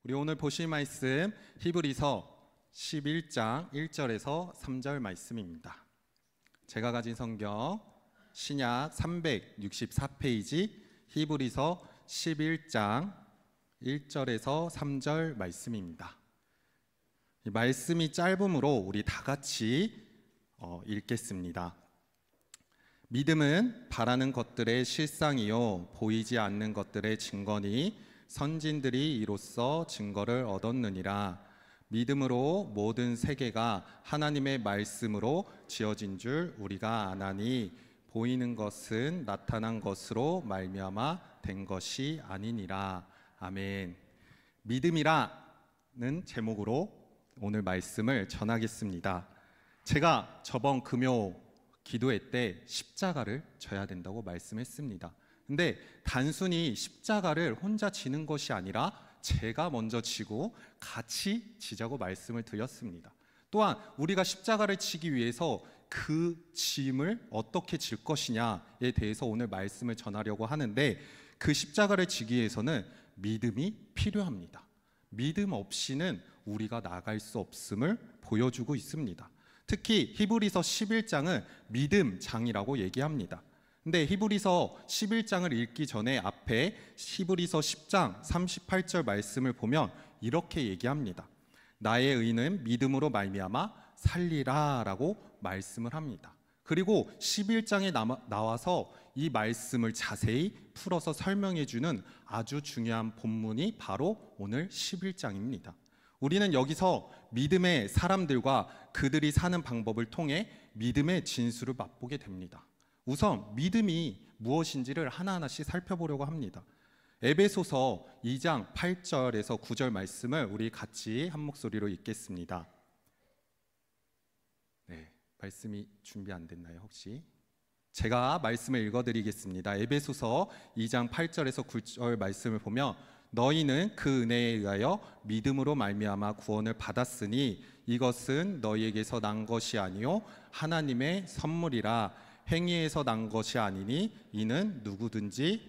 우리 오늘 보실 말씀 히브리서 11장 1절에서 3절 말씀입니다. 제가 가진 성경 신약 364페이지 히브리서 11장 1절에서 3절 말씀입니다. 이 말씀이 짧으므로 우리 다 같이 읽겠습니다. 믿음은 바라는 것들의 실상이요 보이지 않는 것들의 증거니 선진들이 이로써 증거를 얻었느니라. 믿음으로 모든 세계가 하나님의 말씀으로 지어진 줄 우리가 아나니 보이는 것은 나타난 것으로 말미암아 된 것이 아니니라. 아멘. 믿음이라는 제목으로 오늘 말씀을 전하겠습니다. 제가 저번 금요 기도회 때 십자가를 져야 된다고 말씀했습니다. 근데 단순히 십자가를 혼자 지는 것이 아니라 제가 먼저 지고 같이 지자고 말씀을 드렸습니다. 또한 우리가 십자가를 지기 위해서 그 짐을 어떻게 질 것이냐에 대해서 오늘 말씀을 전하려고 하는데, 그 십자가를 지기 위해서는 믿음이 필요합니다. 믿음 없이는 우리가 나갈 수 없음을 보여주고 있습니다. 특히 히브리서 11장은 믿음장이라고 얘기합니다. 근데 히브리서 11장을 읽기 전에 앞에 히브리서 10장 38절 말씀을 보면 이렇게 얘기합니다. 나의 의는 믿음으로 말미암아 살리라 라고 말씀을 합니다. 그리고 11장에 나와서 이 말씀을 자세히 풀어서 설명해 주는 아주 중요한 본문이 바로 오늘 11장입니다. 우리는 여기서 믿음의 사람들과 그들이 사는 방법을 통해 믿음의 진수를 맛보게 됩니다. 우선 믿음이 무엇인지를 하나하나씩 살펴보려고 합니다. 에베소서 2장 8절에서 9절 말씀을 우리 같이 한 목소리로 읽겠습니다. 네, 말씀이 준비 안 됐나요 혹시? 제가 말씀을 읽어드리겠습니다. 에베소서 2장 8절에서 9절 말씀을 보면 너희는 그 은혜에 의하여 믿음으로 말미암아 구원을 받았으니 이것은 너희에게서 난 것이 아니요 하나님의 선물이라. 행위에서 난 것이 아니니 이는 누구든지.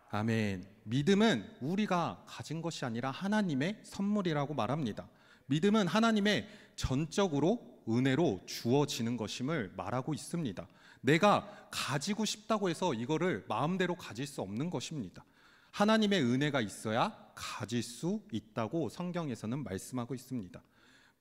아멘. 믿음은 우리가 가진 것이 아니라 하나님의 선물이라고 말합니다. 믿음은 하나님의 전적으로 은혜로 주어지는 것임을 말하고 있습니다. 내가 가지고 싶다고 해서 이거를 마음대로 가질 수 없는 것입니다. 하나님의 은혜가 있어야 가질 수 있다고 성경에서는 말씀하고 있습니다.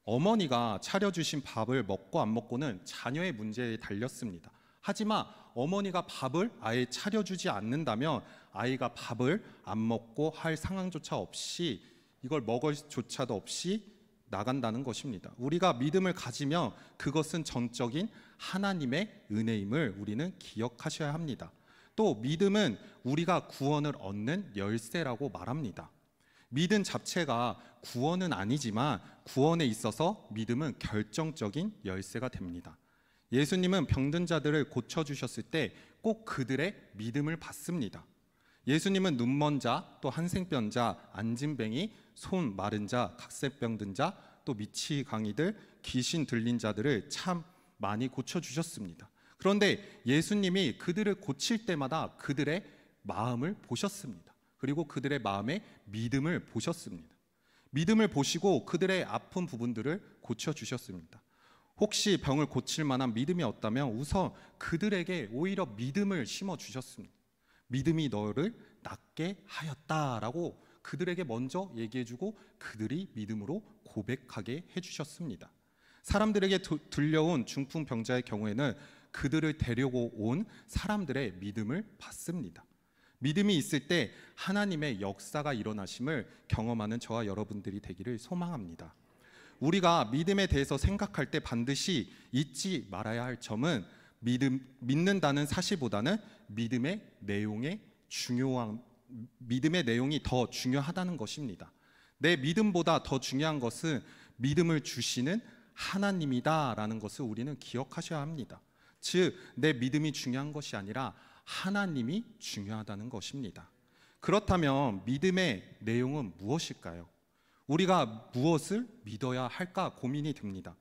어머니가 차려주신 밥을 먹고 안 먹고는 자녀의 문제에 달렸습니다. 하지만 어머니가 밥을 아예 차려주지 않는다면 아이가 밥을 안 먹고 할 상황조차 없이, 이걸 먹을 조차도 없이 나간다는 것입니다. 우리가 믿음을 가지면 그것은 전적인 하나님의 은혜임을 우리는 기억하셔야 합니다. 또 믿음은 우리가 구원을 얻는 열쇠라고 말합니다. 믿음 자체가 구원은 아니지만 구원에 있어서 믿음은 결정적인 열쇠가 됩니다. 예수님은 병든 자들을 고쳐주셨을 때 꼭 그들의 믿음을 받습니다. 예수님은 눈먼 자, 또 한생병자, 안진뱅이, 손 마른 자, 각세병 든 자, 또 미치 강이들, 귀신 들린 자들을 참 많이 고쳐주셨습니다. 그런데 예수님이 그들을 고칠 때마다 그들의 마음을 보셨습니다. 그리고 그들의 마음에 믿음을 보셨습니다. 믿음을 보시고 그들의 아픈 부분들을 고쳐주셨습니다. 혹시 병을 고칠 만한 믿음이 없다면 우선 그들에게 오히려 믿음을 심어주셨습니다. 믿음이 너를 낫게 하였다라고 그들에게 먼저 얘기해주고 그들이 믿음으로 고백하게 해주셨습니다. 사람들에게 들려온 중풍병자의 경우에는 그들을 데리고 온 사람들의 믿음을 받습니다. 믿음이 있을 때 하나님의 역사가 일어나심을 경험하는 저와 여러분들이 되기를 소망합니다. 우리가 믿음에 대해서 생각할 때 반드시 잊지 말아야 할 점은 믿는다는 사실보다는 믿음의 내용이 더 중요하다는 것입니다. 내 믿음보다 더 중요한 것은 믿음을 주시는 하나님이다라는 것을 우리는 기억하셔야 합니다. 즉, 내 믿음이 중요한 것이 아니라 하나님이 중요하다는 것입니다. 그렇다면 믿음의 내용은 무엇일까요? 우리가 무엇을 믿어야 할까 고민이 됩니다.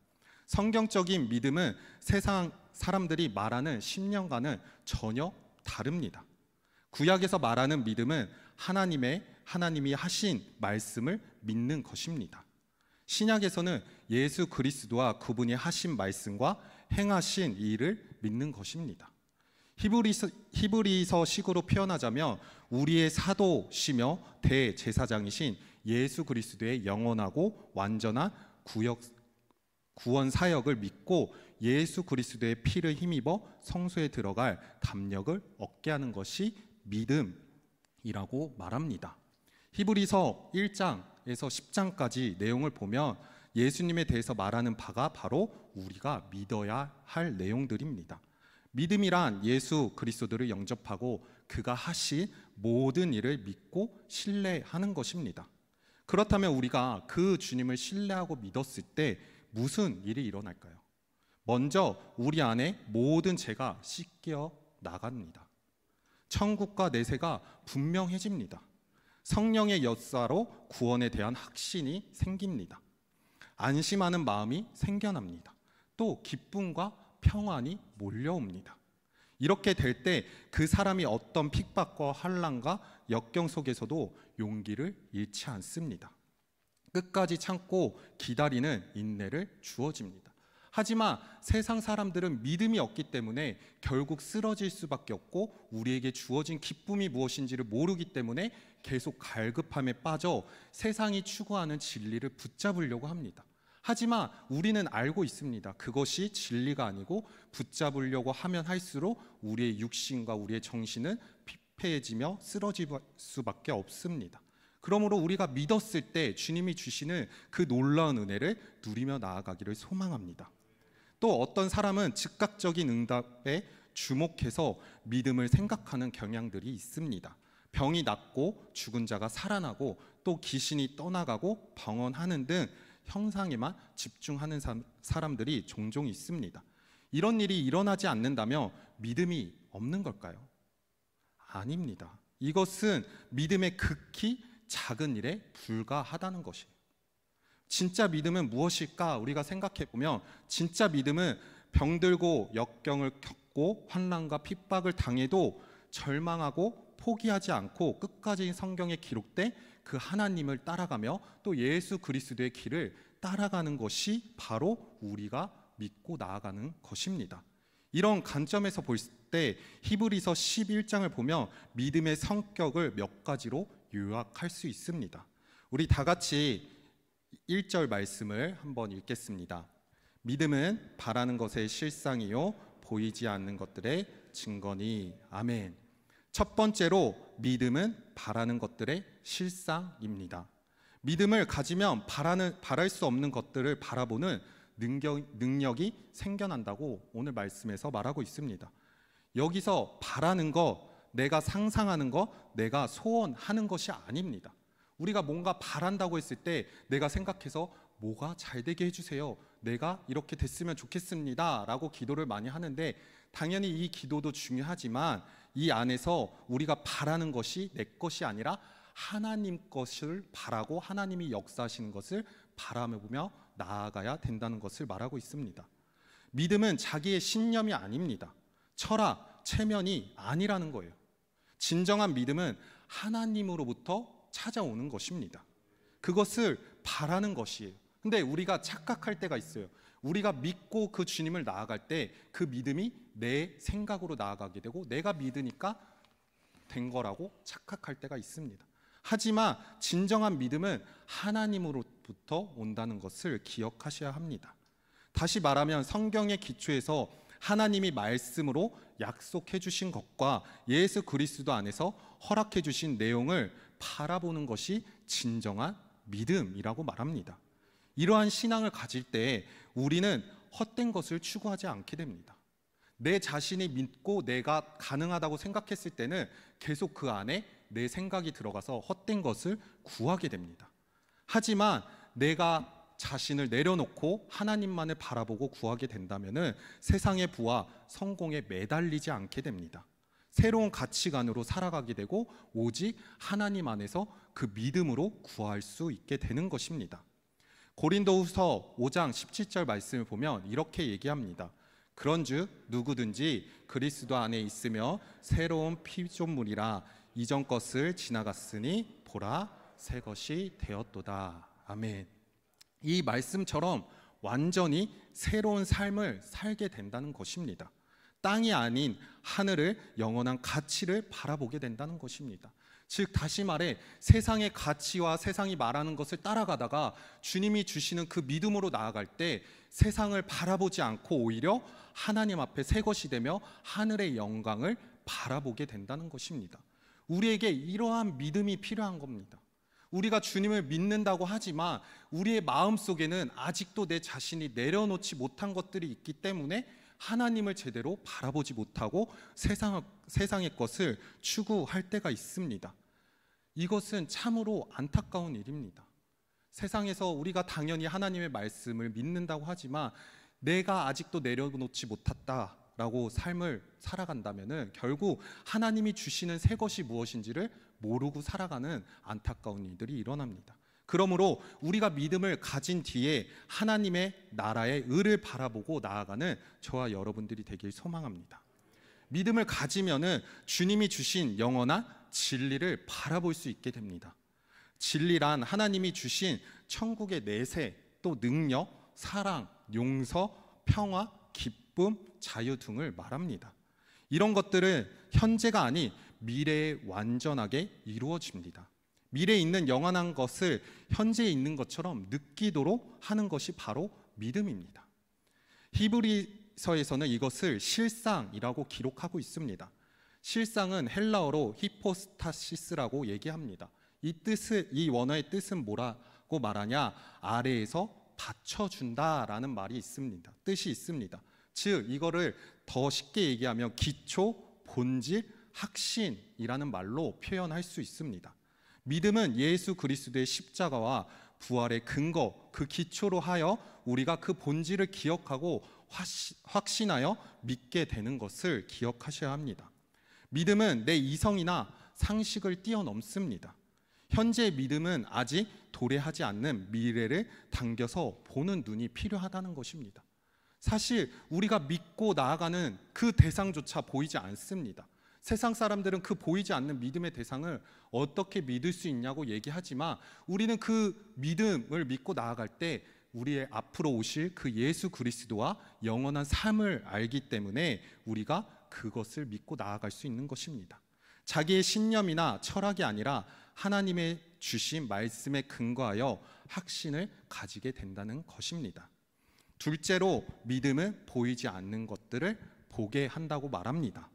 성경적인 믿음은 세상 사람들이 말하는 10년과는 전혀 다릅니다. 구약에서 말하는 믿음은 하나님이 하신 말씀을 믿는 것입니다. 신약에서는 예수 그리스도와 그분이 하신 말씀과 행하신 일을 믿는 것입니다. 히브리서식으로 표현하자면 우리의 사도시며 대제사장이신 예수 그리스도의 영원하고 완전한 구원 사역을 믿고 예수 그리스도의 피를 힘입어 성소에 들어갈 담력을 얻게 하는 것이 믿음이라고 말합니다. 히브리서 1장에서 10장까지 내용을 보면 예수님에 대해서 말하는 바가 바로 우리가 믿어야 할 내용들입니다. 믿음이란 예수 그리스도를 영접하고 그가 하신 모든 일을 믿고 신뢰하는 것입니다. 그렇다면 우리가 그 주님을 신뢰하고 믿었을 때 무슨 일이 일어날까요? 먼저 우리 안에 모든 죄가 씻겨 나갑니다. 천국과 내세가 분명해집니다. 성령의 역사로 구원에 대한 확신이 생깁니다. 안심하는 마음이 생겨납니다. 또 기쁨과 평안이 몰려옵니다. 이렇게 될 때 그 사람이 어떤 핍박과 환난과 역경 속에서도 용기를 잃지 않습니다. 끝까지 참고 기다리는 인내를 주어집니다. 하지만 세상 사람들은 믿음이 없기 때문에 결국 쓰러질 수밖에 없고 우리에게 주어진 기쁨이 무엇인지를 모르기 때문에 계속 갈급함에 빠져 세상이 추구하는 진리를 붙잡으려고 합니다. 하지만 우리는 알고 있습니다. 그것이 진리가 아니고 붙잡으려고 하면 할수록 우리의 육신과 우리의 정신은 피폐해지며 쓰러질 수밖에 없습니다. 그러므로 우리가 믿었을 때 주님이 주시는 그 놀라운 은혜를 누리며 나아가기를 소망합니다. 또 어떤 사람은 즉각적인 응답에 주목해서 믿음을 생각하는 경향들이 있습니다. 병이 낫고 죽은 자가 살아나고 또 귀신이 떠나가고 방언하는 등 형상에만 집중하는 사람들이 종종 있습니다. 이런 일이 일어나지 않는다면 믿음이 없는 걸까요? 아닙니다. 이것은 믿음의 극히 작은 일에 불과하다는 것이에요. 진짜 믿음은 무엇일까? 우리가 생각해 보면 진짜 믿음은 병들고 역경을 겪고 환난과 핍박을 당해도 절망하고 포기하지 않고 끝까지 성경에 기록된 그 하나님을 따라가며 또 예수 그리스도의 길을 따라가는 것이 바로 우리가 믿고 나아가는 것입니다. 이런 관점에서 볼 때 히브리서 11장을 보면 믿음의 성격을 몇 가지로 요약할 수 있습니다. 우리 다 같이 1절 말씀을 한번 읽겠습니다. 믿음은 바라는 것의 실상이요 보이지 않는 것들의 증거니. 아멘. 첫 번째로 믿음은 바라는 것들의 실상입니다. 믿음을 가지면 바랄 수 없는 것들을 바라보는 능력이 생겨난다고 오늘 말씀에서 말하고 있습니다. 여기서 바라는 것, 내가 상상하는 것, 내가 소원하는 것이 아닙니다. 우리가 뭔가 바란다고 했을 때 내가 생각해서 뭐가 잘 되게 해주세요, 내가 이렇게 됐으면 좋겠습니다 라고 기도를 많이 하는데 당연히 이 기도도 중요하지만 이 안에서 우리가 바라는 것이 내 것이 아니라 하나님 것을 바라고 하나님이 역사하시는 것을 바라보며 나아가야 된다는 것을 말하고 있습니다. 믿음은 자기의 신념이 아닙니다. 철학, 체면이 아니라는 거예요. 진정한 믿음은 하나님으로부터 찾아오는 것입니다. 그것을 바라는 것이에요. 근데 우리가 착각할 때가 있어요. 우리가 믿고 그 주님을 나아갈 때 그 믿음이 내 생각으로 나아가게 되고 내가 믿으니까 된 거라고 착각할 때가 있습니다. 하지만 진정한 믿음은 하나님으로부터 온다는 것을 기억하셔야 합니다. 다시 말하면 성경의 기초에서 하나님이 말씀으로 약속해 주신 것과 예수 그리스도 안에서 허락해 주신 내용을 바라보는 것이 진정한 믿음이라고 말합니다. 이러한 신앙을 가질 때 우리는 헛된 것을 추구하지 않게 됩니다. 내 자신이 믿고 내가 가능하다고 생각했을 때는 계속 그 안에 내 생각이 들어가서 헛된 것을 구하게 됩니다. 하지만 내가 자신을 내려놓고 하나님만을 바라보고 구하게 된다면은 세상의 부와 성공에 매달리지 않게 됩니다. 새로운 가치관으로 살아가게 되고 오직 하나님 안에서 그 믿음으로 구할 수 있게 되는 것입니다. 고린도후서 5장 17절 말씀을 보면 이렇게 얘기합니다. 그런즉 누구든지 그리스도 안에 있으며 새로운 피조물이라 이전 것을 지나갔으니 보라 새 것이 되었도다. 아멘. 이 말씀처럼 완전히 새로운 삶을 살게 된다는 것입니다. 땅이 아닌 하늘을, 영원한 가치를 바라보게 된다는 것입니다. 즉 다시 말해 세상의 가치와 세상이 말하는 것을 따라가다가 주님이 주시는 그 믿음으로 나아갈 때 세상을 바라보지 않고 오히려 하나님 앞에 새 것이 되며 하늘의 영광을 바라보게 된다는 것입니다. 우리에게 이러한 믿음이 필요한 겁니다. 우리가 주님을 믿는다고 하지만 우리의 마음속에는 아직도 내 자신이 내려놓지 못한 것들이 있기 때문에 하나님을 제대로 바라보지 못하고 세상의 것을 추구할 때가 있습니다. 이것은 참으로 안타까운 일입니다. 세상에서 우리가 당연히 하나님의 말씀을 믿는다고 하지만 내가 아직도 내려놓지 못했다라고 삶을 살아간다면 결국 하나님이 주시는 새 것이 무엇인지를 모르고 살아가는 안타까운 일들이 일어납니다. 그러므로 우리가 믿음을 가진 뒤에 하나님의 나라의 의를 바라보고 나아가는 저와 여러분들이 되길 소망합니다. 믿음을 가지면은 주님이 주신 영원한 진리를 바라볼 수 있게 됩니다. 진리란 하나님이 주신 천국의 내세, 또 능력, 사랑, 용서, 평화, 기쁨, 자유 등을 말합니다. 이런 것들은 현재가 아닌 미래에 완전하게 이루어집니다. 미래에 있는 영원한 것을 현재에 있는 것처럼 느끼도록 하는 것이 바로 믿음입니다. 히브리서에서는 이것을 실상이라고 기록하고 있습니다. 실상은 헬라어로 히포스타시스라고 얘기합니다. 이 원어의 뜻은 뭐라고 말하냐? 아래에서 받쳐준다라는 말이 있습니다. 뜻이 있습니다. 즉 이거를 더 쉽게 얘기하면 기초, 본질, 확신이라는 말로 표현할 수 있습니다. 믿음은 예수 그리스도의 십자가와 부활의 근거, 그 기초로 하여 우리가 그 본질을 기억하고 확신하여 믿게 되는 것을 기억하셔야 합니다. 믿음은 내 이성이나 상식을 뛰어넘습니다. 현재의 믿음은 아직 도래하지 않는 미래를 당겨서 보는 눈이 필요하다는 것입니다. 사실 우리가 믿고 나아가는 그 대상조차 보이지 않습니다. 세상 사람들은 그 보이지 않는 믿음의 대상을 어떻게 믿을 수 있냐고 얘기하지만 우리는 그 믿음을 믿고 나아갈 때 우리의 앞으로 오실 그 예수 그리스도와 영원한 삶을 알기 때문에 우리가 그것을 믿고 나아갈 수 있는 것입니다. 자기의 신념이나 철학이 아니라 하나님의 주신 말씀에 근거하여 확신을 가지게 된다는 것입니다. 둘째로 믿음은 보이지 않는 것들을 보게 한다고 말합니다.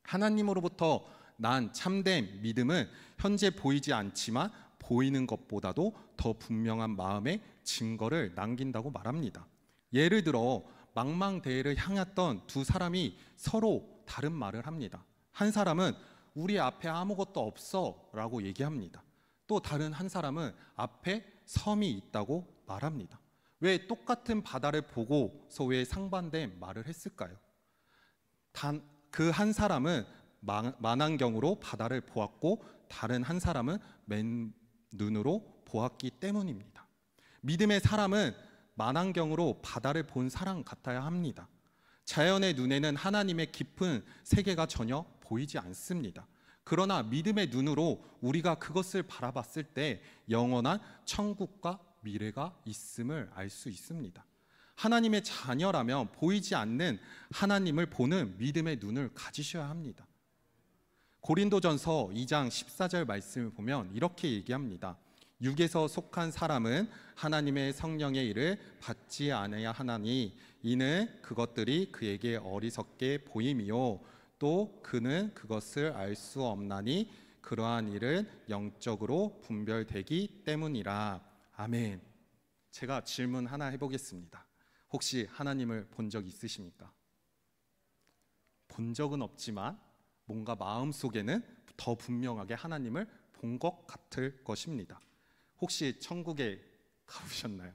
하나님으로부터 난 참된 믿음은 현재 보이지 않지만 보이는 것보다도 더 분명한 마음의 증거를 남긴다고 말합니다. 예를 들어 망망대해를 향했던 두 사람이 서로 다른 말을 합니다. 한 사람은 우리 앞에 아무것도 없어 라고 얘기합니다. 또 다른 한 사람은 앞에 섬이 있다고 말합니다. 왜 똑같은 바다를 보고서 왜 상반된 말을 했을까요? 단 그 한 사람은 만안경으로 바다를 보았고 다른 한 사람은 맨눈으로 보았기 때문입니다. 믿음의 사람은 만안경으로 바다를 본 사람 같아야 합니다. 자연의 눈에는 하나님의 깊은 세계가 전혀 보이지 않습니다. 그러나 믿음의 눈으로 우리가 그것을 바라봤을 때 영원한 천국과 미래가 있음을 알 수 있습니다. 하나님의 자녀라면 보이지 않는 하나님을 보는 믿음의 눈을 가지셔야 합니다. 고린도전서 2장 14절 말씀을 보면 이렇게 얘기합니다. 육에서 속한 사람은 하나님의 성령의 일을 받지 않아야 하나니 이는 그것들이 그에게 어리석게 보임이요 또 그는 그것을 알 수 없나니 그러한 일은 영적으로 분별되기 때문이라. 아멘. 제가 질문 하나 해보겠습니다. 혹시 하나님을 본 적 있으십니까? 본 적은 없지만 뭔가 마음속에는 더 분명하게 하나님을 본 것 같을 것입니다. 혹시 천국에 가보셨나요?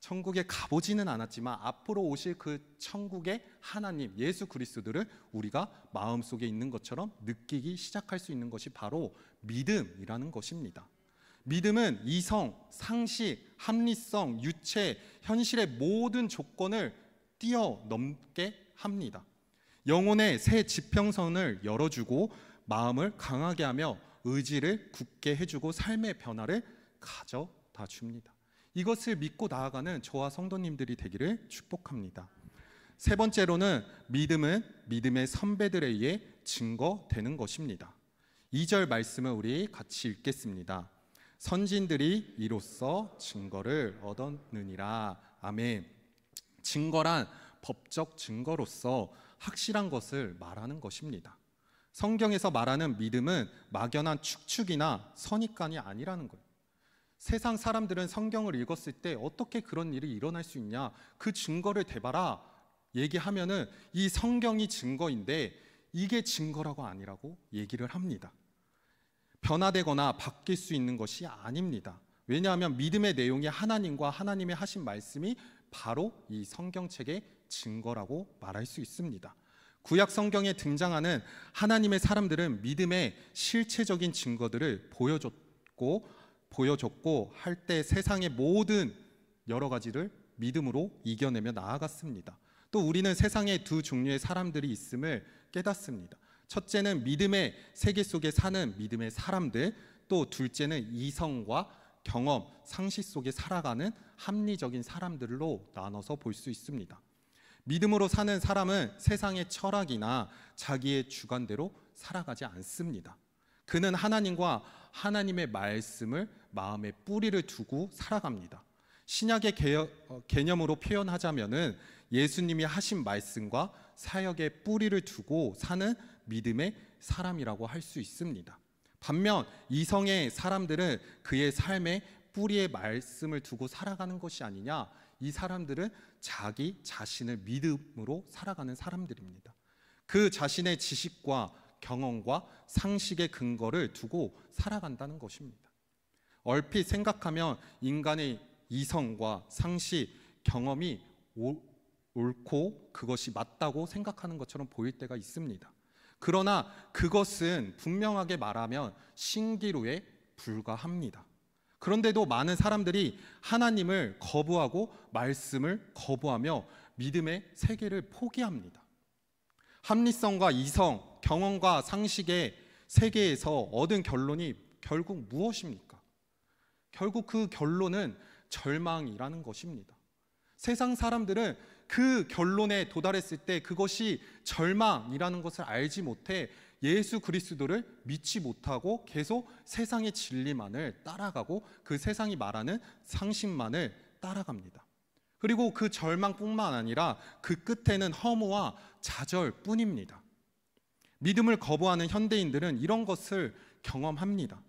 천국에 가보지는 않았지만 앞으로 오실 그 천국의 하나님 예수 그리스도를 우리가 마음속에 있는 것처럼 느끼기 시작할 수 있는 것이 바로 믿음이라는 것입니다. 믿음은 이성, 상식, 합리성, 유체, 현실의 모든 조건을 뛰어넘게 합니다. 영혼의 새 지평선을 열어주고 마음을 강하게 하며 의지를 굳게 해주고 삶의 변화를 가져다 줍니다. 이것을 믿고 나아가는 저와 성도님들이 되기를 축복합니다. 세 번째로는 믿음은 믿음의 선배들에 의해 증거되는 것입니다. 2절 말씀을 우리 같이 읽겠습니다. 선진들이 이로써 증거를 얻었느니라. 아멘. 증거란 법적 증거로서 확실한 것을 말하는 것입니다. 성경에서 말하는 믿음은 막연한 축축이나 선입관이 아니라는 거예요. 세상 사람들은 성경을 읽었을 때 어떻게 그런 일이 일어날 수 있냐, 그 증거를 대봐라 얘기하면은 이 성경이 증거인데 이게 증거라고 아니라고 얘기를 합니다. 변화되거나 바뀔 수 있는 것이 아닙니다. 왜냐하면 믿음의 내용이 하나님과 하나님의 하신 말씀이 바로 이 성경책의 증거라고 말할 수 있습니다. 구약 성경에 등장하는 하나님의 사람들은 믿음의 실체적인 증거들을 보여줬고 할 때 세상의 모든 여러 가지를 믿음으로 이겨내며 나아갔습니다. 또 우리는 세상에 두 종류의 사람들이 있음을 깨닫습니다. 첫째는 믿음의 세계 속에 사는 믿음의 사람들, 또 둘째는 이성과 경험, 상식 속에 살아가는 합리적인 사람들로 나눠서 볼 수 있습니다. 믿음으로 사는 사람은 세상의 철학이나 자기의 주관대로 살아가지 않습니다. 그는 하나님과 하나님의 말씀을 마음에 뿌리를 두고 살아갑니다. 신약의 개념으로 표현하자면은 예수님이 하신 말씀과 사역에 뿌리를 두고 사는 믿음의 사람이라고 할 수 있습니다. 반면 이성의 사람들은 그의 삶에 뿌리의 말씀을 두고 살아가는 것이 아니냐, 이 사람들은 자기 자신을 믿음으로 살아가는 사람들입니다. 그 자신의 지식과 경험과 상식의 근거를 두고 살아간다는 것입니다. 얼핏 생각하면 인간의 이성과 상식, 경험이 옳고 그것이 맞다고 생각하는 것처럼 보일 때가 있습니다. 그러나 그것은 분명하게 말하면 신기루에 불과합니다. 그런데도 많은 사람들이 하나님을 거부하고 말씀을 거부하며 믿음의 세계를 포기합니다. 합리성과 이성, 경험과 상식의 세계에서 얻은 결론이 결국 무엇입니까? 결국 그 결론은 절망이라는 것입니다. 세상 사람들은 그 결론에 도달했을 때 그것이 절망이라는 것을 알지 못해 예수 그리스도를 믿지 못하고 계속 세상의 진리만을 따라가고 그 세상이 말하는 상식만을 따라갑니다. 그리고 그 절망뿐만 아니라 그 끝에는 허무와 좌절뿐입니다. 믿음을 거부하는 현대인들은 이런 것을 경험합니다.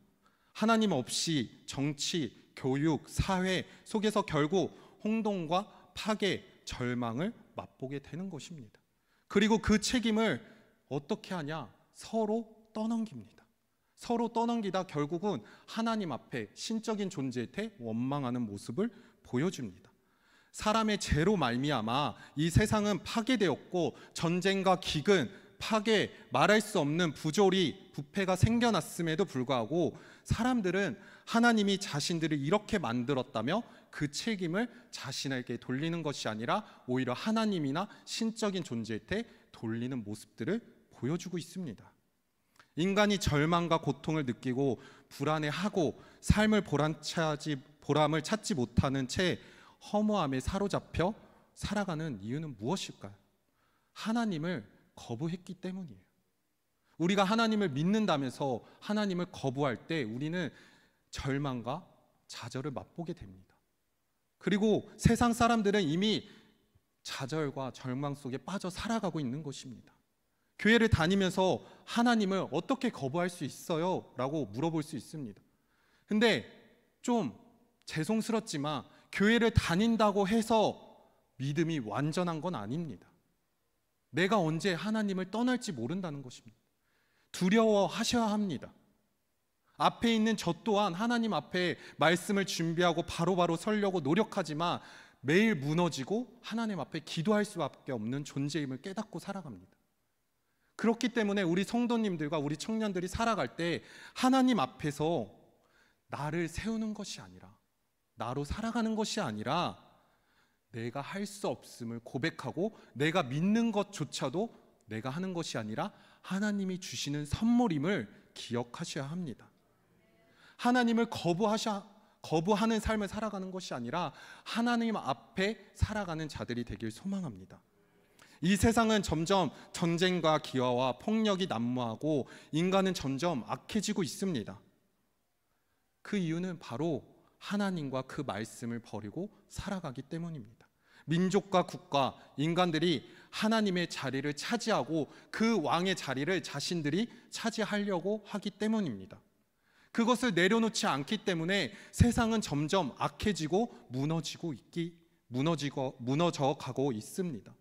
하나님 없이 정치, 교육, 사회 속에서 결국 혼돈과 파괴, 절망을 맛보게 되는 것입니다. 그리고 그 책임을 어떻게 하냐? 서로 떠넘깁니다. 서로 떠넘기다 결국은 하나님 앞에 신적인 존재에 원망하는 모습을 보여줍니다. 사람의 죄로 말미암아 이 세상은 파괴되었고 전쟁과 기근, 파괴, 말할 수 없는 부조리, 부패가 생겨났음에도 불구하고 사람들은 하나님이 자신들을 이렇게 만들었다며 그 책임을 자신에게 돌리는 것이 아니라 오히려 하나님이나 신적인 존재에 돌리는 모습들을 보여주고 있습니다. 인간이 절망과 고통을 느끼고 불안해하고 삶을 보람을 찾지 못하는 채 허무함에 사로잡혀 살아가는 이유는 무엇일까요? 하나님을 거부했기 때문이에요. 우리가 하나님을 믿는다면서 하나님을 거부할 때 우리는 절망과 좌절을 맛보게 됩니다. 그리고 세상 사람들은 이미 좌절과 절망 속에 빠져 살아가고 있는 것입니다. 교회를 다니면서 하나님을 어떻게 거부할 수 있어요? 라고 물어볼 수 있습니다. 근데 좀 죄송스럽지만 교회를 다닌다고 해서 믿음이 완전한 건 아닙니다. 내가 언제 하나님을 떠날지 모른다는 것입니다. 두려워하셔야 합니다. 앞에 있는 저 또한 하나님 앞에 말씀을 준비하고 바로바로 서려고 노력하지만 매일 무너지고 하나님 앞에 기도할 수밖에 없는 존재임을 깨닫고 살아갑니다. 그렇기 때문에 우리 성도님들과 우리 청년들이 살아갈 때 하나님 앞에서 나를 세우는 것이 아니라, 나로 살아가는 것이 아니라 내가 할 수 없음을 고백하고 내가 믿는 것조차도 내가 하는 것이 아니라 하나님이 주시는 선물임을 기억하셔야 합니다. 하나님을 거부하는 삶을 살아가는 것이 아니라 하나님 앞에 살아가는 자들이 되길 소망합니다. 이 세상은 점점 전쟁과 기화와 폭력이 난무하고 인간은 점점 악해지고 있습니다. 그 이유는 바로 하나님과 그 말씀을 버리고 살아가기 때문입니다. 민족과 국가, 인간들이 하나님의 자리를 차지하고 그 왕의 자리를 자신들이 차지하려고 하기 때문입니다. 그것을 내려놓지 않기 때문에 세상은 점점 악해지고 무너져 가고 있습니다.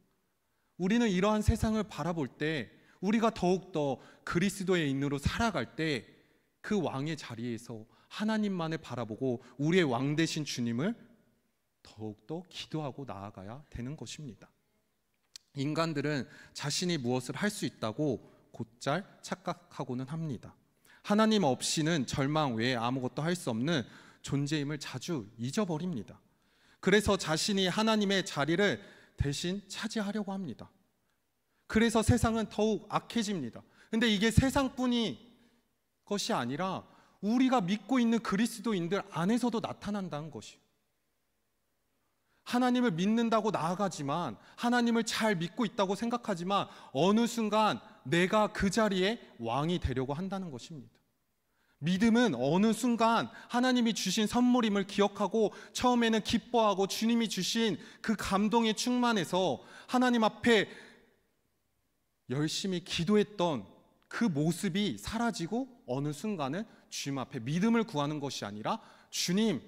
우리는 이러한 세상을 바라볼 때 우리가 더욱더 그리스도의 인으로 살아갈 때 그 왕의 자리에서 하나님만을 바라보고 우리의 왕 되신 주님을 더욱더 기도하고 나아가야 되는 것입니다. 인간들은 자신이 무엇을 할 수 있다고 곧잘 착각하고는 합니다. 하나님 없이는 절망 외에 아무것도 할 수 없는 존재임을 자주 잊어버립니다. 그래서 자신이 하나님의 자리를 대신 차지하려고 합니다. 그래서 세상은 더욱 악해집니다. 근데 이게 세상뿐이 것이 아니라 우리가 믿고 있는 그리스도인들 안에서도 나타난다는 것이에요. 하나님을 믿는다고 나아가지만, 하나님을 잘 믿고 있다고 생각하지만 어느 순간 내가 그 자리에 왕이 되려고 한다는 것입니다. 믿음은 어느 순간 하나님이 주신 선물임을 기억하고 처음에는 기뻐하고 주님이 주신 그 감동에 충만해서 하나님 앞에 열심히 기도했던 그 모습이 사라지고 어느 순간은 주님 앞에 믿음을 구하는 것이 아니라 주님,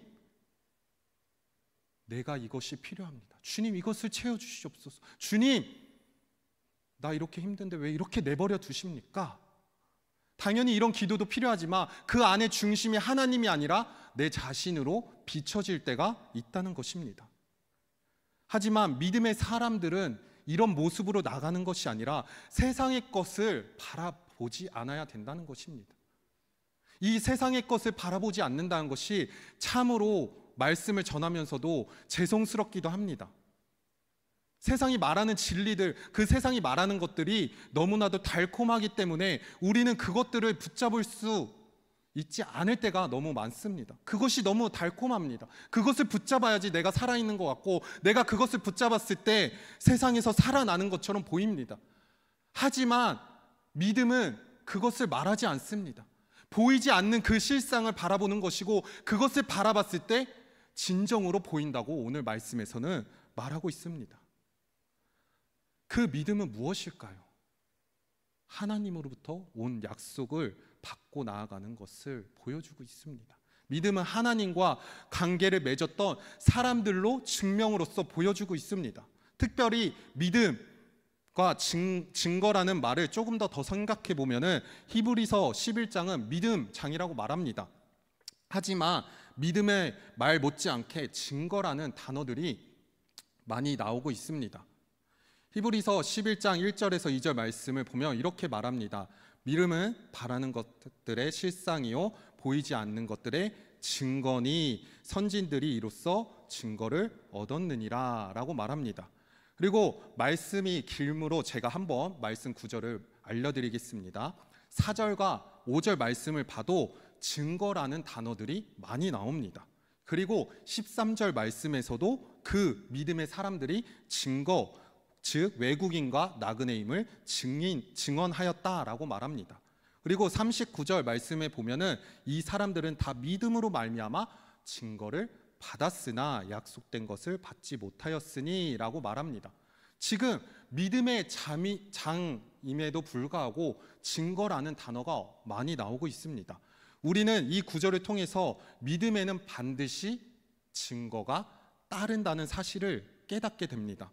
내가 이것이 필요합니다. 주님, 이것을 채워주시옵소서. 주님, 나 이렇게 힘든데 왜 이렇게 내버려 두십니까? 당연히 이런 기도도 필요하지만 그 안에 중심이 하나님이 아니라 내 자신으로 비춰질 때가 있다는 것입니다. 하지만 믿음의 사람들은 이런 모습으로 나가는 것이 아니라 세상의 것을 바라보지 않아야 된다는 것입니다. 이 세상의 것을 바라보지 않는다는 것이 참으로 말씀을 전하면서도 죄송스럽기도 합니다. 세상이 말하는 진리들, 그 세상이 말하는 것들이 너무나도 달콤하기 때문에 우리는 그것들을 붙잡을 수 있지 않을 때가 너무 많습니다. 그것이 너무 달콤합니다. 그것을 붙잡아야지 내가 살아있는 것 같고 내가 그것을 붙잡았을 때 세상에서 살아나는 것처럼 보입니다. 하지만 믿음은 그것을 말하지 않습니다. 보이지 않는 그 실상을 바라보는 것이고 그것을 바라봤을 때 진정으로 보인다고 오늘 말씀에서는 말하고 있습니다. 그 믿음은 무엇일까요? 하나님으로부터 온 약속을 받고 나아가는 것을 보여주고 있습니다. 믿음은 하나님과 관계를 맺었던 사람들로 증명으로서 보여주고 있습니다. 특별히 믿음과 증거라는 말을 조금 더 생각해 보면은 히브리서 11장은 믿음장이라고 말합니다. 하지만 믿음의 말 못지않게 증거라는 단어들이 많이 나오고 있습니다. 히브리서 11장 1절에서 2절 말씀을 보면 이렇게 말합니다. 믿음은 바라는 것들의 실상이요 보이지 않는 것들의 증거니 선진들이 이로써 증거를 얻었느니라 라고 말합니다. 그리고 말씀이 길므로 제가 한번 말씀 구절을 알려드리겠습니다. 4절과 5절 말씀을 봐도 증거라는 단어들이 많이 나옵니다. 그리고 13절 말씀에서도 그 믿음의 사람들이 증거, 즉 외국인과 나그네임을 증언하였다라고 말합니다. 그리고 39절 말씀에 보면은 이 사람들은 다 믿음으로 말미암아 증거를 받았으나 약속된 것을 받지 못하였으니 라고 말합니다. 지금 믿음의 장임에도 불구하고 증거라는 단어가 많이 나오고 있습니다. 우리는 이 구절을 통해서 믿음에는 반드시 증거가 따른다는 사실을 깨닫게 됩니다.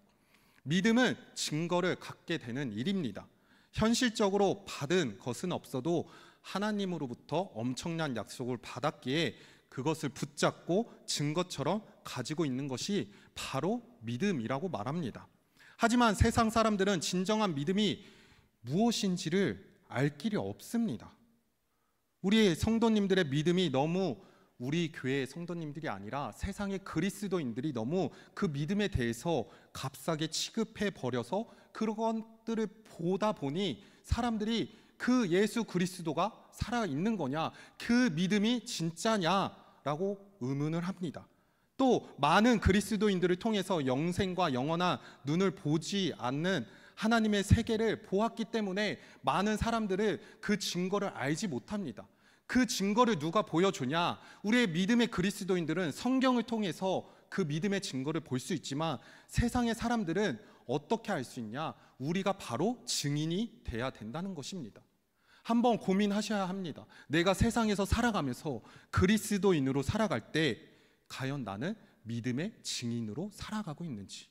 믿음은 증거를 갖게 되는 일입니다. 현실적으로 받은 것은 없어도 하나님으로부터 엄청난 약속을 받았기에 그것을 붙잡고 증거처럼 가지고 있는 것이 바로 믿음이라고 말합니다. 하지만 세상 사람들은 진정한 믿음이 무엇인지를 알 길이 없습니다. 우리의 성도님들의 믿음이 너무 우리 교회 성도님들이 아니라 세상의 그리스도인들이 너무 그 믿음에 대해서 값싸게 취급해 버려서 그런 것들을 보다 보니 사람들이 그 예수 그리스도가 살아있는 거냐, 그 믿음이 진짜냐라고 의문을 합니다. 또 많은 그리스도인들을 통해서 영생과 영원한 눈을 보지 않는 하나님의 세계를 보았기 때문에 많은 사람들은 그 증거를 알지 못합니다. 그 증거를 누가 보여주냐? 우리의 믿음의 그리스도인들은 성경을 통해서 그 믿음의 증거를 볼 수 있지만 세상의 사람들은 어떻게 알 수 있냐? 우리가 바로 증인이 돼야 된다는 것입니다. 한번 고민하셔야 합니다. 내가 세상에서 살아가면서 그리스도인으로 살아갈 때 과연 나는 믿음의 증인으로 살아가고 있는지,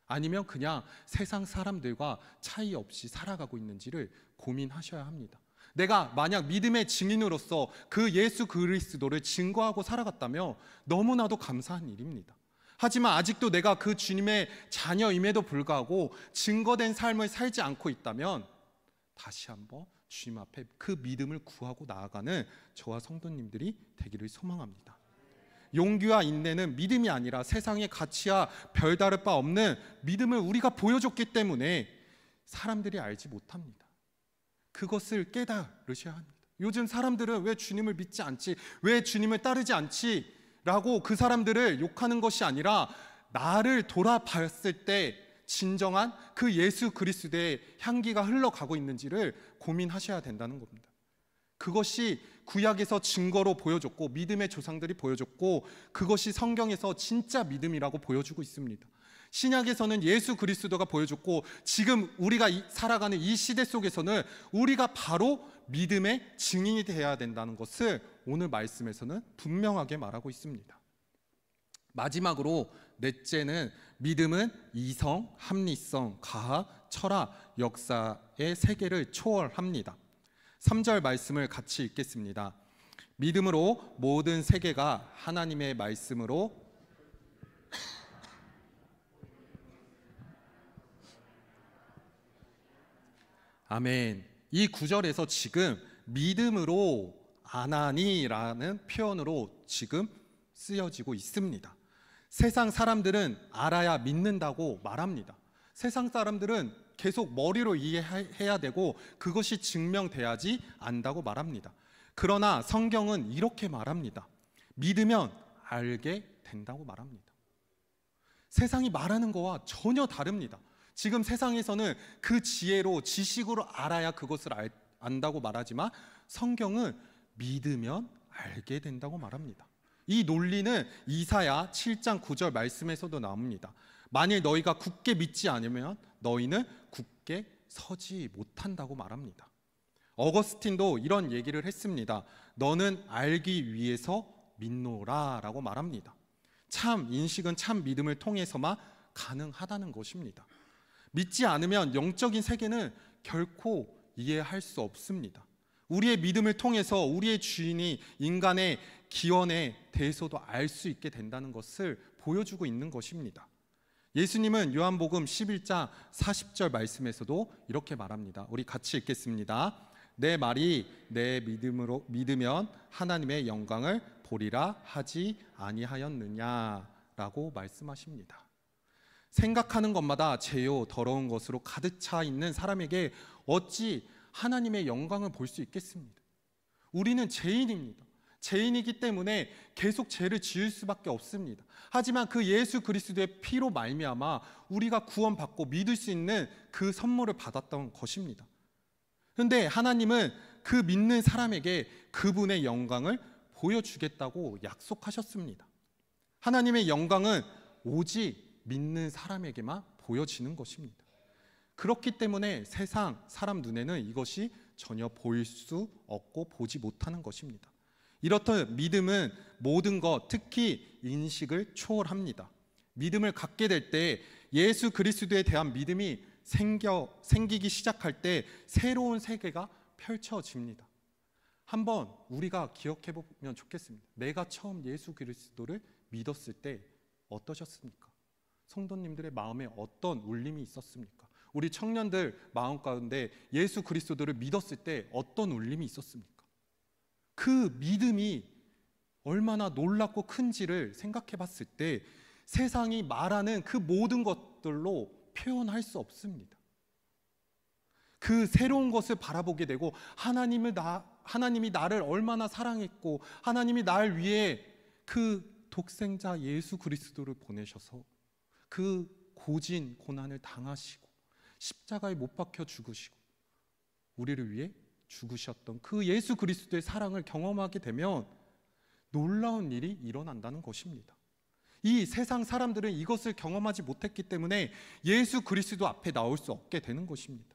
아니면 그냥 세상 사람들과 차이 없이 살아가고 있는지를 고민하셔야 합니다. 내가 만약 믿음의 증인으로서 그 예수 그리스도를 증거하고 살아갔다면 너무나도 감사한 일입니다. 하지만 아직도 내가 그 주님의 자녀임에도 불구하고 증거된 삶을 살지 않고 있다면 다시 한번 주님 앞에 그 믿음을 구하고 나아가는 저와 성도님들이 되기를 소망합니다. 용기와 인내는 믿음이 아니라 세상의 가치와 별다를 바 없는 믿음을 우리가 보여줬기 때문에 사람들이 알지 못합니다. 그것을 깨달으셔야 합니다. 요즘 사람들은 왜 주님을 믿지 않지? 왜 주님을 따르지 않지? 라고 그 사람들을 욕하는 것이 아니라 나를 돌아봤을 때 진정한 그 예수 그리스도의 향기가 흘러가고 있는지를 고민하셔야 된다는 겁니다. 그것이 구약에서 증거로 보여줬고 믿음의 조상들이 보여줬고 그것이 성경에서 진짜 믿음이라고 보여주고 있습니다. 신약에서는 예수 그리스도가 보여줬고 지금 우리가 살아가는 이 시대 속에서는 우리가 바로 믿음의 증인이 되어야 된다는 것을 오늘 말씀에서는 분명하게 말하고 있습니다. 마지막으로 넷째는 믿음은 이성, 합리성, 과학, 철학, 역사의 세계를 초월합니다. 3절 말씀을 같이 읽겠습니다. 믿음으로 모든 세계가 하나님의 말씀으로 아멘. 이 구절에서 지금 믿음으로 아나니라는 표현으로 지금 쓰여지고 있습니다. 세상 사람들은 알아야 믿는다고 말합니다. 세상 사람들은 계속 머리로 이해해야 되고 그것이 증명돼야지 안다고 말합니다. 그러나 성경은 이렇게 말합니다. 믿으면 알게 된다고 말합니다. 세상이 말하는 거와 전혀 다릅니다. 지금 세상에서는 그 지혜로 지식으로 알아야 그것을 안다고 말하지만 성경은 믿으면 알게 된다고 말합니다. 이 논리는 이사야 7장 9절 말씀에서도 나옵니다. 만일 너희가 굳게 믿지 않으면 너희는 굳게 서지 못한다고 말합니다. 어거스틴도 이런 얘기를 했습니다. 너는 알기 위해서 믿노라 라고 말합니다. 참 인식은 참 믿음을 통해서만 가능하다는 것입니다. 믿지 않으면 영적인 세계는 결코 이해할 수 없습니다. 우리의 믿음을 통해서 우리의 주인이 인간의 기원에 대해서도 알 수 있게 된다는 것을 보여주고 있는 것입니다. 예수님은 요한복음 11장 40절 말씀에서도 이렇게 말합니다. 우리 같이 읽겠습니다. 내 말이 내 믿음으로 믿으면 하나님의 영광을 보리라 하지 아니하였느냐라고 말씀하십니다. 생각하는 것마다 죄요 더러운 것으로 가득 차 있는 사람에게 어찌 하나님의 영광을 볼 수 있겠습니까? 우리는 죄인입니다. 죄인이기 때문에 계속 죄를 지을 수밖에 없습니다. 하지만 그 예수 그리스도의 피로 말미암아 우리가 구원받고 믿을 수 있는 그 선물을 받았던 것입니다. 그런데 하나님은 그 믿는 사람에게 그분의 영광을 보여주겠다고 약속하셨습니다. 하나님의 영광은 오직 믿는 사람에게만 보여지는 것입니다. 그렇기 때문에 세상 사람 눈에는 이것이 전혀 보일 수 없고 보지 못하는 것입니다. 이렇듯 믿음은 모든 것, 특히 인식을 초월합니다. 믿음을 갖게 될 때 예수 그리스도에 대한 믿음이 생기기 시작할 때 새로운 세계가 펼쳐집니다. 한번 우리가 기억해 보면 좋겠습니다. 내가 처음 예수 그리스도를 믿었을 때 어떠셨습니까? 성도님들의 마음에 어떤 울림이 있었습니까? 우리 청년들 마음 가운데 예수 그리스도를 믿었을 때 어떤 울림이 있었습니까? 그 믿음이 얼마나 놀랍고 큰지를 생각해 봤을 때 세상이 말하는 그 모든 것들로 표현할 수 없습니다. 그 새로운 것을 바라보게 되고 하나님이 나를 얼마나 사랑했고 하나님이 날 위해 그 독생자 예수 그리스도를 보내셔서 그 고진 고난을 당하시고 십자가에 못 박혀 죽으시고 우리를 위해 죽으셨던 그 예수 그리스도의 사랑을 경험하게 되면 놀라운 일이 일어난다는 것입니다. 이 세상 사람들은 이것을 경험하지 못했기 때문에 예수 그리스도 앞에 나올 수 없게 되는 것입니다.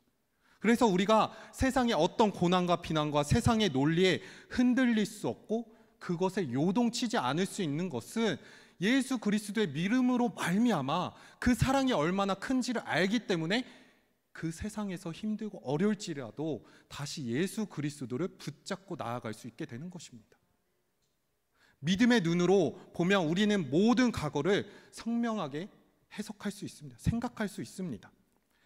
그래서 우리가 세상의 어떤 고난과 비난과 세상의 논리에 흔들릴 수 없고 그것에 요동치지 않을 수 있는 것은 예수 그리스도의 믿음으로 말미암아 그 사랑이 얼마나 큰지를 알기 때문에 그 세상에서 힘들고 어려울지라도 다시 예수 그리스도를 붙잡고 나아갈 수 있게 되는 것입니다. 믿음의 눈으로 보면 우리는 모든 과거를 선명하게 해석할 수 있습니다. 생각할 수 있습니다.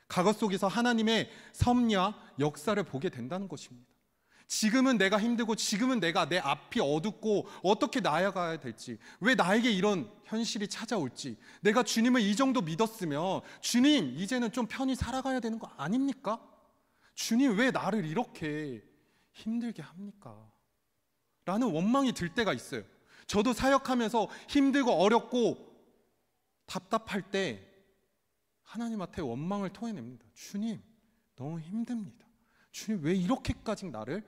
과거 속에서 하나님의 섭리와 역사를 보게 된다는 것입니다. 지금은 내가 힘들고 지금은 내가 내 앞이 어둡고 어떻게 나아가야 될지, 왜 나에게 이런 현실이 찾아올지, 내가 주님을 이 정도 믿었으면 주님 이제는 좀 편히 살아가야 되는 거 아닙니까? 주님 왜 나를 이렇게 힘들게 합니까? 라는 원망이 들 때가 있어요. 저도 사역하면서 힘들고 어렵고 답답할 때 하나님한테 원망을 토해냅니다. 주님 너무 힘듭니다. 주님 왜 이렇게까지 나를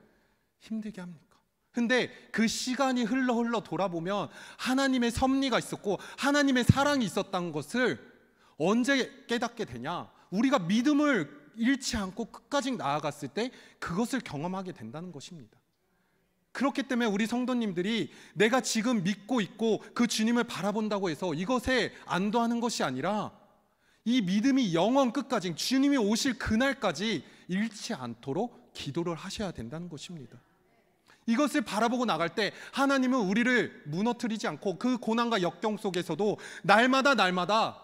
힘들게 합니까? 근데 그 시간이 흘러 돌아보면 하나님의 섭리가 있었고 하나님의 사랑이 있었다는 것을 언제 깨닫게 되냐? 우리가 믿음을 잃지 않고 끝까지 나아갔을 때 그것을 경험하게 된다는 것입니다. 그렇기 때문에 우리 성도님들이 내가 지금 믿고 있고 그 주님을 바라본다고 해서 이것에 안도하는 것이 아니라 이 믿음이 영원 끝까지 주님이 오실 그날까지 잃지 않도록 기도를 하셔야 된다는 것입니다. 이것을 바라보고 나갈 때 하나님은 우리를 무너뜨리지 않고 그 고난과 역경 속에서도 날마다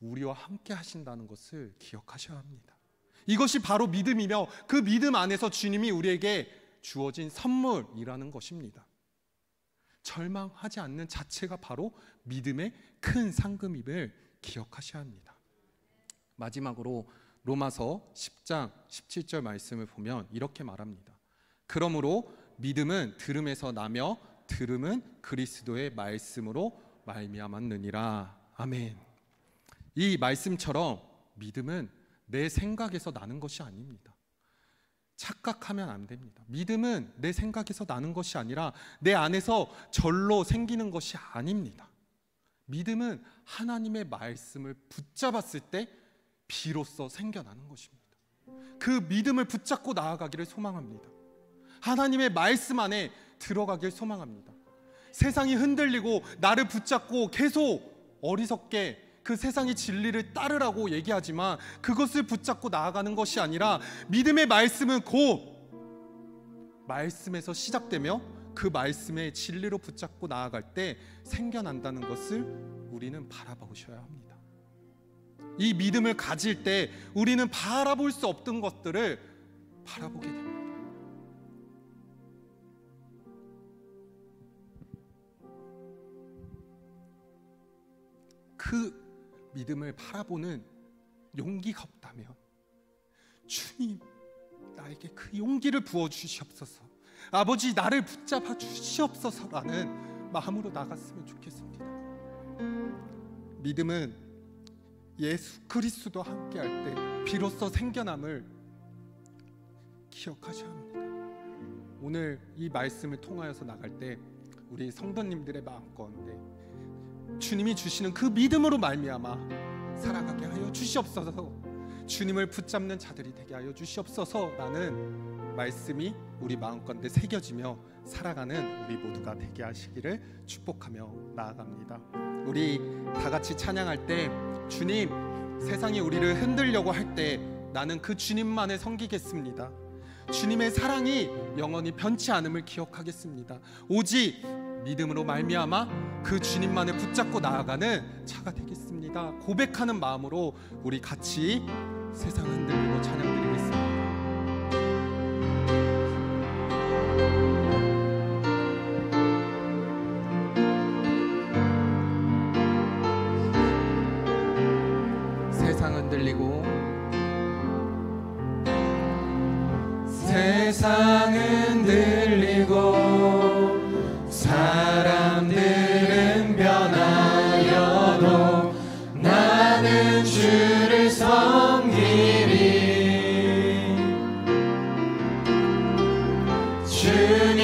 우리와 함께 하신다는 것을 기억하셔야 합니다. 이것이 바로 믿음이며 그 믿음 안에서 주님이 우리에게 주어진 선물이라는 것입니다. 절망하지 않는 자체가 바로 믿음의 큰 상급임을 기억하셔야 합니다. 마지막으로 로마서 10장 17절 말씀을 보면 이렇게 말합니다. 그러므로 믿음은 들음에서 나며 들음은 그리스도의 말씀으로 말미암았느니라. 아멘. 이 말씀처럼 믿음은 내 생각에서 나는 것이 아닙니다. 착각하면 안 됩니다. 믿음은 내 생각에서 나는 것이 아니라 내 안에서 절로 생기는 것이 아닙니다. 믿음은 하나님의 말씀을 붙잡았을 때 비로소 생겨나는 것입니다. 그 믿음을 붙잡고 나아가기를 소망합니다. 하나님의 말씀 안에 들어가길 소망합니다. 세상이 흔들리고 나를 붙잡고 계속 어리석게 그 세상의 진리를 따르라고 얘기하지만 그것을 붙잡고 나아가는 것이 아니라 믿음의 말씀은 곧 말씀에서 시작되며 그 말씀의 진리로 붙잡고 나아갈 때 생겨난다는 것을 우리는 바라보셔야 합니다. 이 믿음을 가질 때 우리는 바라볼 수 없던 것들을 바라보게 됩니다. 그 믿음을 바라보는 용기가 없다면 주님 나에게 그 용기를 부어주시옵소서, 아버지 나를 붙잡아 주시옵소서라는 마음으로 나갔으면 좋겠습니다. 믿음은 예수 그리스도와 함께할 때 비로소 생겨남을 기억하셔야 합니다. 오늘 이 말씀을 통하여서 나갈 때 우리 성도님들의 마음 가운데 주님이 주시는 그 믿음으로 말미암아 살아가게 하여 주시옵소서, 주님을 붙잡는 자들이 되게 하여 주시옵소서라는 말씀이 우리 마음 가운데 새겨지며 살아가는 우리 모두가 되게 하시기를 축복하며 나아갑니다. 우리 다 같이 찬양할 때 주님, 세상이 우리를 흔들려고 할 때 나는 그 주님만을 섬기겠습니다. 주님의 사랑이 영원히 변치 않음을 기억하겠습니다. 오직 믿음으로 말미암아 그 주님만을 붙잡고 나아가는 자가 되겠습니다. 고백하는 마음으로 우리 같이 세상 흔들리고 찬양드리겠습니다. 주님